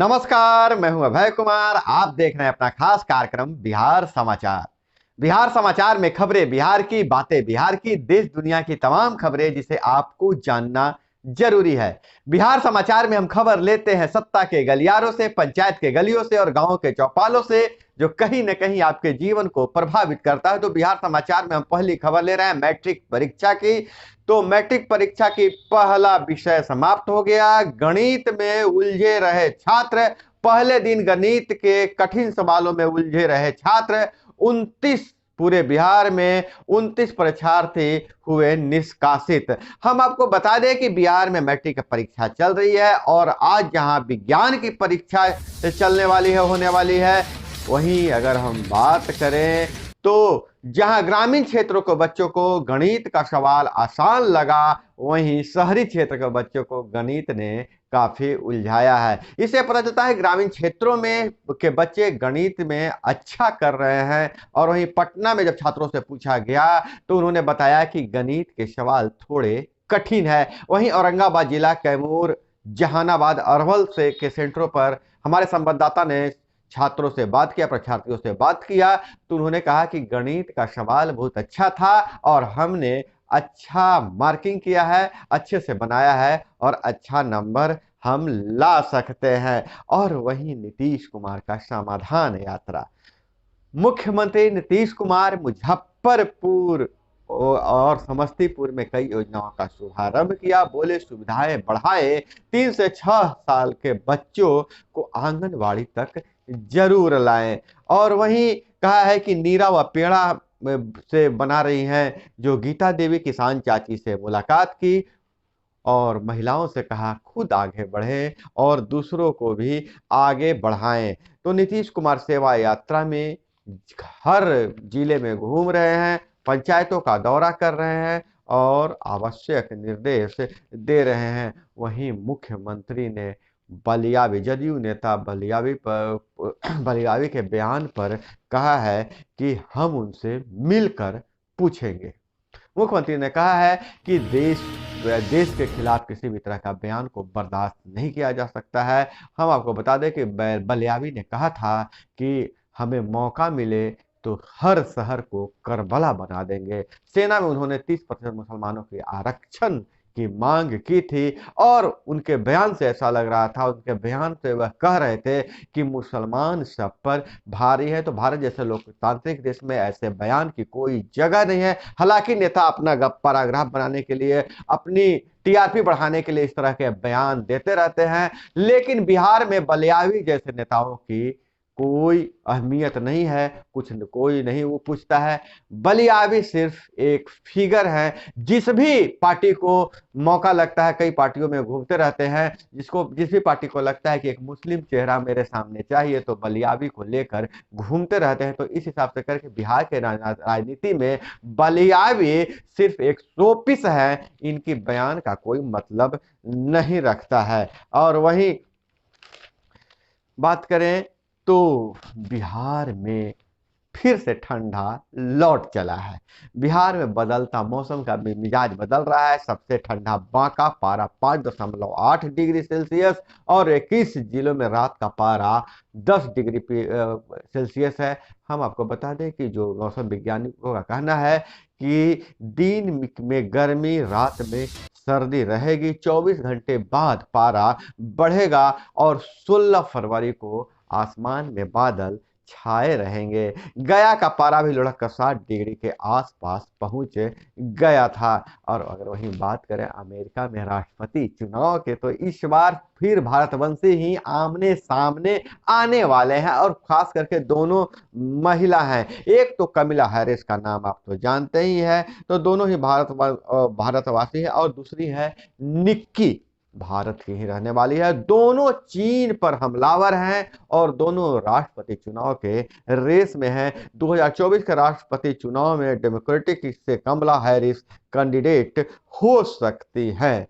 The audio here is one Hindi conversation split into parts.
नमस्कार, मैं हूं अभय कुमार। आप देख रहे हैं अपना खास कार्यक्रम बिहार समाचार। बिहार समाचार में खबरें बिहार की, बातें बिहार की, देश दुनिया की तमाम खबरें जिसे आपको जानना जरूरी है। बिहार समाचार में हम खबर लेते हैं सत्ता के गलियारों से, पंचायत के गलियों से और गांवों के चौपालों से, जो कहीं न कहीं आपके जीवन को प्रभावित करता है। तो बिहार समाचार में हम पहली खबर ले रहे हैं मैट्रिक परीक्षा की। तो मैट्रिक परीक्षा की पहला विषय समाप्त हो गया। गणित में उलझे रहे छात्र, पहले दिन गणित के कठिन सवालों में उलझे रहे छात्र 29, पूरे बिहार में 29 परीक्षार्थी हुए निष्कासित। हम आपको बता दें कि बिहार में मैट्रिक परीक्षा चल रही है और आज जहां विज्ञान की परीक्षा चलने वाली है, होने वाली है, वहीं अगर हम बात करें तो जहां ग्रामीण क्षेत्रों को बच्चों को गणित का सवाल आसान लगा, वहीं शहरी क्षेत्र के बच्चों को गणित ने काफी उलझाया है। इससे पता चलता है ग्रामीण क्षेत्रों में के बच्चे गणित में अच्छा कर रहे हैं। और वहीं पटना में जब छात्रों से पूछा गया तो उन्होंने बताया कि गणित के सवाल थोड़े कठिन है। वहीं औरंगाबाद जिला, कैमूर, जहानाबाद, अरवल से के सेंटरों पर हमारे संवाददाता ने छात्रों से बात किया, परीक्षार्थियों से बात किया, तो उन्होंने कहा कि गणित का सवाल बहुत अच्छा था और हमने अच्छा मार्किंग किया है, अच्छे से बनाया है और अच्छा नंबर हम ला सकते हैं। और वहीं नीतीश कुमार का समाधान यात्रा, मुख्यमंत्री नीतीश कुमार मुजफ्फरपुर और समस्तीपुर में कई योजनाओं का शुभारंभ किया। बोले सुविधाएं बढ़ाए, 3 से 6 साल के बच्चों को आंगनवाड़ी तक जरूर लाएं। और वहीं कहा है कि नीरा व पेड़ा से बना रही हैं। जो गीता देवी किसान चाची से मुलाकात की और महिलाओं से कहा खुद आगे बढ़ें और दूसरों को भी आगे बढ़ाएं। तो नीतीश कुमार सेवा यात्रा में हर जिले में घूम रहे हैं, पंचायतों का दौरा कर रहे हैं और आवश्यक निर्देश दे रहे हैं। वहीं मुख्यमंत्री ने बलियावी, जदयू नेता बलियावी के बयान पर कहा है कि हम उनसे मिलकर पूछेंगे। मुख्यमंत्री ने कहा है कि देश के खिलाफ किसी भी तरह का बयान को बर्दाश्त नहीं किया जा सकता है। हम आपको बता दें कि बलियावी ने कहा था कि हमें मौका मिले तो हर शहर को करबला बना देंगे। सेना में उन्होंने 30% मुसलमानों के आरक्षण की मांग की थी और उनके बयान से ऐसा लग रहा था, उनके बयान से वह कह रहे थे कि मुसलमान सब पर भारी है। तो भारत जैसे लोकतांत्रिक देश में ऐसे बयान की कोई जगह नहीं है। हालांकि नेता अपना पैराग्राफ बनाने के लिए, अपनी टीआरपी बढ़ाने के लिए इस तरह के बयान देते रहते हैं, लेकिन बिहार में बलियावी जैसे नेताओं की कोई अहमियत नहीं है, कुछ कोई नहीं वो पूछता है। बलियावी सिर्फ एक फिगर है। जिस भी पार्टी को मौका लगता है, कई पार्टियों में घूमते रहते हैं, जिस भी पार्टी को लगता है कि एक मुस्लिम चेहरा मेरे सामने चाहिए तो बलियावी को लेकर घूमते रहते हैं। तो इस हिसाब से करके बिहार के राजनीति में बलियावी सिर्फ एक शोपीस है, इनकी बयान का कोई मतलब नहीं रखता है। और वहीं बात करें तो बिहार में फिर से ठंडा लौट चला है। बिहार में बदलता मौसम का मिजाज बदल रहा है। सबसे ठंडा बांका, पारा 5.8 डिग्री सेल्सियस और 21 जिलों में रात का पारा 10 डिग्री सेल्सियस है। हम आपको बता दें कि जो मौसम वैज्ञानिकों का कहना है कि दिन में गर्मी, रात में सर्दी रहेगी। 24 घंटे बाद पारा बढ़ेगा और 16 फरवरी को आसमान में बादल छाए रहेंगे। गया का पारा भी लुढ़क कर 60 डिग्री के आसपास पहुंच गया था। और अगर वहीं बात करें अमेरिका में राष्ट्रपति चुनाव के, तो इस बार फिर भारतवंशी ही आमने सामने आने वाले हैं और खास करके दोनों महिला हैं। एक तो कमला हैरिस का नाम आप तो जानते ही हैं, तो दोनों ही भारतवासी है, और दूसरी है निक्की, भारत की ही रहने वाली है। दोनों चीन पर हमलावर हैं और दोनों राष्ट्रपति चुनाव के रेस में हैं। 2024 के राष्ट्रपति चुनाव में डेमोक्रेटिक से कमला हैरिस कैंडिडेट हो सकती है।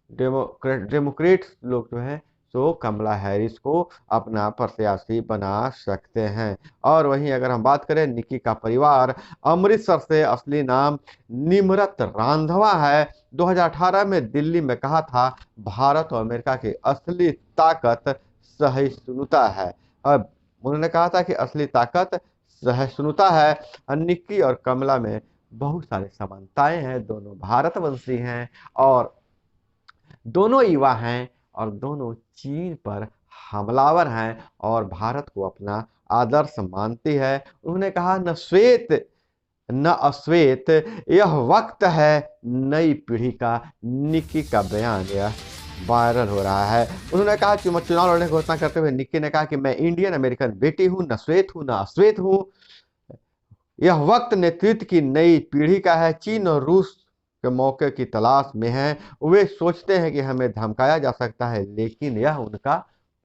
डेमोक्रेट लोग जो हैं तो कमला हैरिस को अपना प्रत्याशी बना सकते हैं। और वहीं अगर हम बात करें निक्की का परिवार, अमृतसर से, असली नाम निमरत रांधवा है। 2018 में दिल्ली में कहा था भारत और अमेरिका की असली ताकत सहिष्णुता है। अब उन्होंने कहा था कि असली ताकत सहिष्णुता है। निक्की और कमला में बहुत सारी समानताएं हैं, दोनों भारतवंशी हैं और दोनों युवा हैं और दोनों चीन पर हमलावर हैं और भारत को अपना आदर्श मानती है। उन्होंने कहा न श्वेत न अश्वेत, यह वक्त है नई पीढ़ी का। निक्की का बयान यह वायरल हो रहा है। उन्होंने कहा कि चुनाव लड़ने की घोषणा करते हुए निक्की ने कहा कि मैं इंडियन अमेरिकन बेटी हूं, न श्वेत हूं न अश्वेत हूं। यह वक्त नेतृत्व की नई पीढ़ी का है। चीन और रूस के मौके की तलाश में है। वे सोचते हैं कि हमें धमकाया जा सकता है, लेकिन यह उनका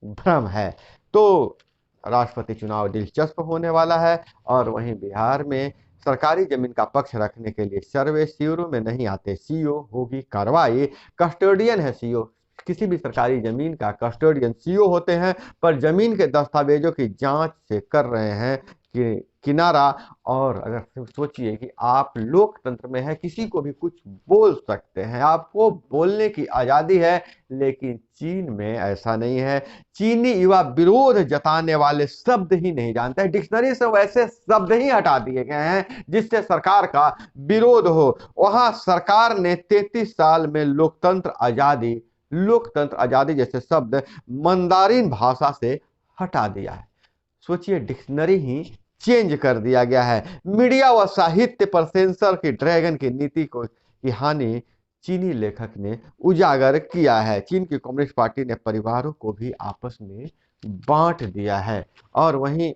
भ्रम है। तो राष्ट्रपति चुनाव दिलचस्प होने वाला है। और वहीं बिहार में सरकारी जमीन का पक्ष रखने के लिए सर्वे शिविरों में नहीं आते सीओ, होगी कार्रवाई। कस्टोडियन है सीओ, किसी भी सरकारी जमीन का कस्टोडियन सीओ होते हैं, पर जमीन के दस्तावेजों की जांच से कर रहे हैं कि किनारा। और अगर सोचिए कि आप लोकतंत्र में है, किसी को भी कुछ बोल सकते हैं, आपको बोलने की आजादी है, लेकिन चीन में ऐसा नहीं है। चीनी युवा विरोध जताने वाले शब्द ही नहीं जानते हैं। डिक्शनरी से वैसे शब्द ही हटा दिए गए हैं जिससे सरकार का विरोध हो। वहां सरकार ने 33 साल में लोकतंत्र आजादी जैसे शब्द मंदारिन भाषा से हटा दिया है। सोचिए, डिक्शनरी ही चेंज कर दिया गया है। मीडिया व साहित्य पर सेंसर की ड्रैगन की नीति को की हानि चीनी लेखक ने उजागर किया है। चीन की कम्युनिस्ट पार्टी ने परिवारों को भी आपस में बांट दिया है। और वहीं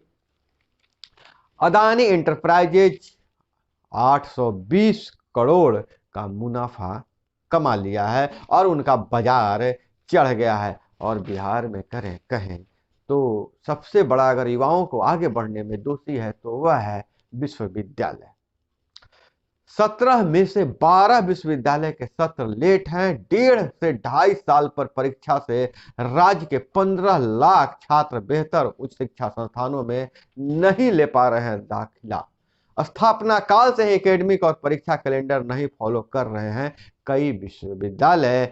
अदानी इंटरप्राइजेज 820 करोड़ का मुनाफा कमा लिया है और उनका बाजार चढ़ गया है। और बिहार में कहें तो सबसे बड़ा अगर युवाओं को आगे बढ़ने में दोषी है तो वह है विश्वविद्यालय। 17 में से 12 विश्वविद्यालय के सत्र लेट हैं। 1.5 से 2.5 साल पर परीक्षा से राज्य के 15 लाख छात्र बेहतर उच्च शिक्षा संस्थानों में नहीं ले पा रहे हैं दाखिला। स्थापना काल से ही एकेडमिक और परीक्षा कैलेंडर नहीं फॉलो कर रहे हैं कई विश्वविद्यालय।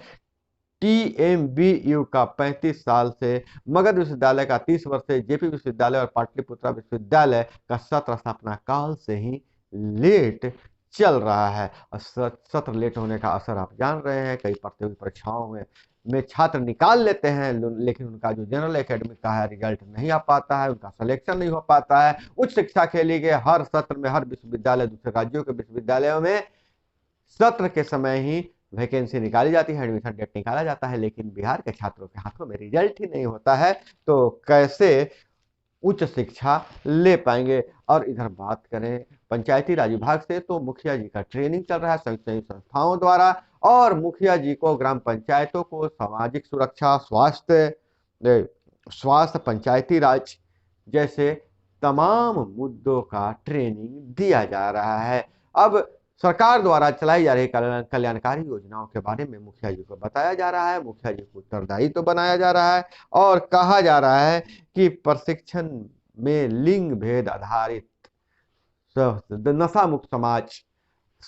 टीएमबीयू का 35 साल से, मगध विश्वविद्यालय का 30 वर्ष से, जेपी विश्वविद्यालय और पाटलिपुत्रा विश्वविद्यालय का सत्र स्थापना काल से ही लेट चल रहा है। सत्र लेट होने का असर आप जान रहे हैं। कई प्रतियोगी परीक्षाओं में छात्र निकाल लेते हैं, लेकिन उनका जो जनरल एकेडमिक का है रिजल्ट नहीं आ पाता है, उनका सिलेक्शन नहीं हो पाता है। उच्च शिक्षा के लिए हर सत्र में हर विश्वविद्यालय दूसरे राज्यों के विश्वविद्यालयों में सत्र के समय ही वैकेंसी निकाली जाती है, एडमिशन डेट निकाला जाता है, लेकिन बिहार के छात्रों के हाथों में रिजल्ट ही नहीं होता है, तो कैसे उच्च शिक्षा ले पाएंगे। और इधर बात करें पंचायती राज विभाग से, तो मुखिया जी का ट्रेनिंग चल रहा है संस्थाओं द्वारा। और मुखिया जी को ग्राम पंचायतों को सामाजिक सुरक्षा, स्वास्थ्य, पंचायती राज जैसे तमाम मुद्दों का ट्रेनिंग दिया जा रहा है। अब सरकार द्वारा चलाई जा रही कल्याणकारी योजनाओं के बारे में मुखिया जी को बताया जा रहा है, मुखिया जी को उत्तरदायी तो बनाया जा रहा है। और कहा जा रहा है कि प्रशिक्षण में लिंग भेद आधारित नशा मुक्त समाज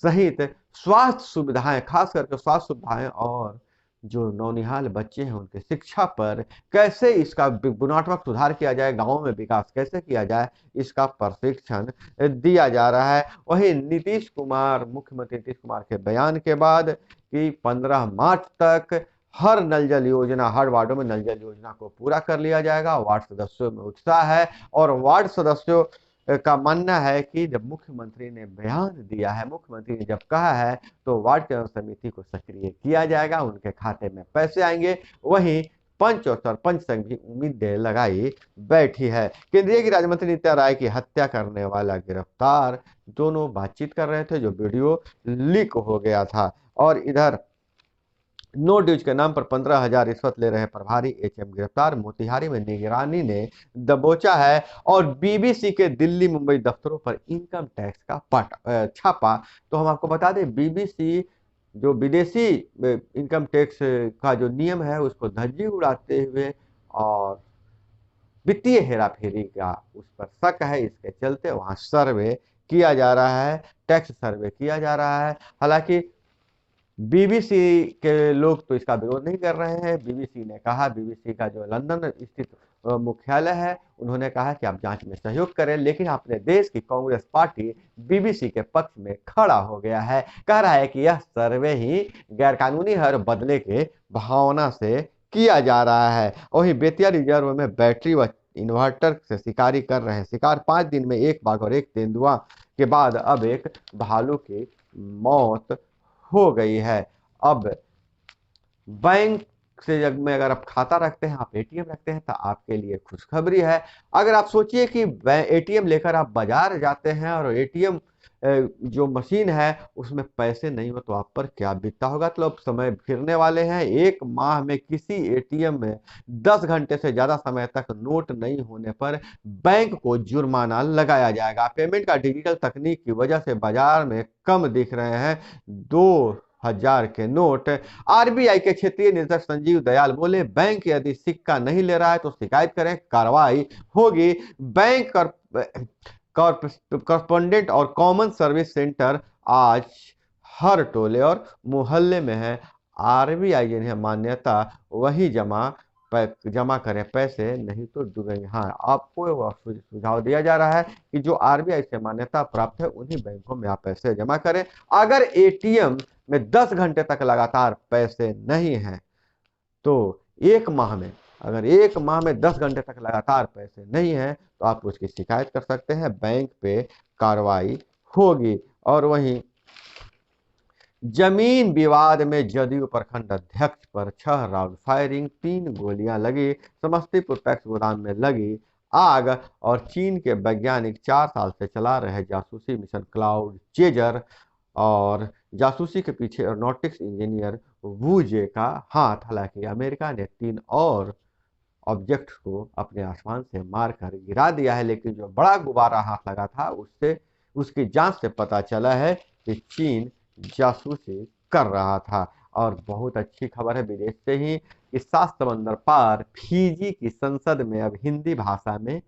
सहित स्वास्थ्य सुविधाएं, खास करके स्वास्थ्य सुविधाएं और जो नौनिहाल बच्चे हैं उनके शिक्षा पर कैसे इसका गुणात्मक सुधार किया जाए, गांवों में विकास कैसे किया जाए, इसका प्रशिक्षण दिया जा रहा है। वहीं मुख्यमंत्री नीतीश कुमार के बयान के बाद कि 15 मार्च तक हर नल जल योजना, हर वार्डों में नल जल योजना को पूरा कर लिया जाएगा। वार्ड सदस्यों में उत्साह है और वार्ड सदस्यों का मानना है कि जब मुख्यमंत्री ने बयान दिया है, मुख्यमंत्री ने जब कहा है, तो वार्ड चयन समिति को सक्रिय किया जाएगा, उनके खाते में पैसे आएंगे। वहीं पंच और सरपंच संघ भी उम्मीदें लगाई बैठी है। केंद्रीय गृह राज्य मंत्री नित्या राय की हत्या करने वाला गिरफ्तार, दोनों बातचीत कर रहे थे, जो वीडियो लीक हो गया था। और इधर नो ड्यूज के नाम पर 15,000 रिश्वत ले रहे प्रभारी एचएम गिरफ्तार। मोतिहारी में निगरानी ने दबोचा है। और बीबीसी के दिल्ली मुंबई दफ्तरों पर इनकम टैक्स का छापा। तो हम आपको बता दें, बीबीसी जो विदेशी इनकम टैक्स का जो नियम है उसको धज्जी उड़ाते हुए और वित्तीय हेराफेरी का उस पर शक है, इसके चलते वहां सर्वे किया जा रहा है, टैक्स सर्वे किया जा रहा है। हालांकि बीबीसी के लोग तो इसका विरोध नहीं कर रहे हैं। बीबीसी ने कहा, बीबीसी का जो लंदन स्थित मुख्यालय है, उन्होंने कहा कि आप जांच में सहयोग करें, लेकिन अपने देश की कांग्रेस पार्टी बीबीसी के पक्ष में खड़ा हो गया है। कह रहा है कि यह सर्वे ही गैरकानूनी है और बदले के भावना से किया जा रहा है। वहीं बेतिया रिजर्व में बैटरी व इन्वर्टर से शिकारी कर रहे हैं शिकार। 5 दिन में एक बाघ और एक तेंदुआ के बाद अब एक भालू की मौत हो गई है। अब बैंक से जब में अगर आप खाता रखते हैं, आप एटीएम रखते हैं, तो आपके लिए खुशखबरी है। अगर आप सोचिए कि एटीएम लेकर आप बाजार जाते हैं और एटीएम जो मशीन है उसमें पैसे नहीं हो तो आप पर क्या बीतता होगा। तो अब समय फिरने वाले हैं। 1 माह में किसी एटीएम में 10 घंटे से ज्यादा समय तक नोट नहीं होने पर बैंक को जुर्माना लगाया जाएगा। पेमेंट का डिजिटल तकनीक की वजह से बाजार में कम दिख रहे हैं 2000 के नोट। आरबीआई के क्षेत्रीय निदेशक संजीव दयाल बोले, बैंक यदि सिक्का नहीं ले रहा है तो शिकायत करें, कार्रवाई होगी। बैंक कॉरस्पॉन्डेंट और कॉमन सर्विस सेंटर आज हर टोले और मोहल्ले में है। आरबीआई जिन्हें मान्यता वही जमा करें, पैसे नहीं तो डूबेंगे। हाँ, आपको वह सुझाव दिया जा रहा है कि जो आरबीआई से मान्यता प्राप्त है उन्हीं बैंकों में आप पैसे जमा करें। अगर एटीएम में 10 घंटे तक लगातार पैसे नहीं हैं तो अगर एक माह में 10 घंटे तक लगातार पैसे नहीं हैं तो आप उसकी शिकायत कर सकते हैं, बैंक पे कार्रवाई होगी। और वहीं जमीन विवाद में जदयू प्रखंड अध्यक्ष पर 6 राउंड फायरिंग, 3 गोलियां लगी। समस्तीपुर पैक्स गोदाम में लगी आग और चीन के वैज्ञानिक 4 साल से चला रहे जासूसी मिशन क्लाउड चेजर और जासूसी के पीछे एरोनॉटिक्स इंजीनियर वू जे का हाथ। हालांकि अमेरिका ने 3 और ऑब्जेक्ट को अपने आसमान से मारकर गिरा दिया है, लेकिन जो बड़ा गुब्बारा हाथ लगा था उससे उसकी जांच से पता चला है कि चीन जासूसी कर रहा था। और बहुत अच्छी खबर है विदेश से ही कि 7 समंदर पार फिजी की संसद में अब हिंदी भाषा में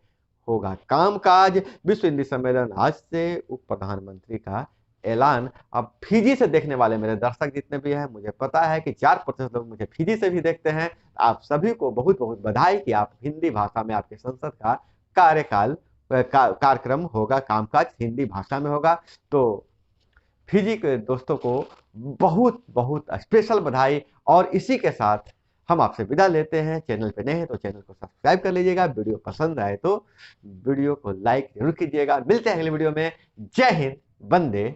होगा कामकाज। विश्व हिंदी सम्मेलन आज से उप प्रधानमंत्री का ऐलान। अब फिजी से देखने वाले मेरे दर्शक जितने भी हैं, मुझे पता है कि 4% लोग मुझे फिजी से भी देखते हैं। आप सभी को बहुत बहुत बधाई कि आप हिंदी भाषा में आपके संसद का कार्यक्रम होगा, कामकाज हिंदी भाषा में होगा। तो फिजी के दोस्तों को बहुत बहुत स्पेशल बधाई। और इसी के साथ हम आपसे विदा लेते हैं। चैनल पे नए हैं तो चैनल को सब्सक्राइब कर लीजिएगा। वीडियो पसंद आए तो वीडियो को लाइक जरूर कीजिएगा। मिलते हैं अगले वीडियो में। जय हिंद, वंदे।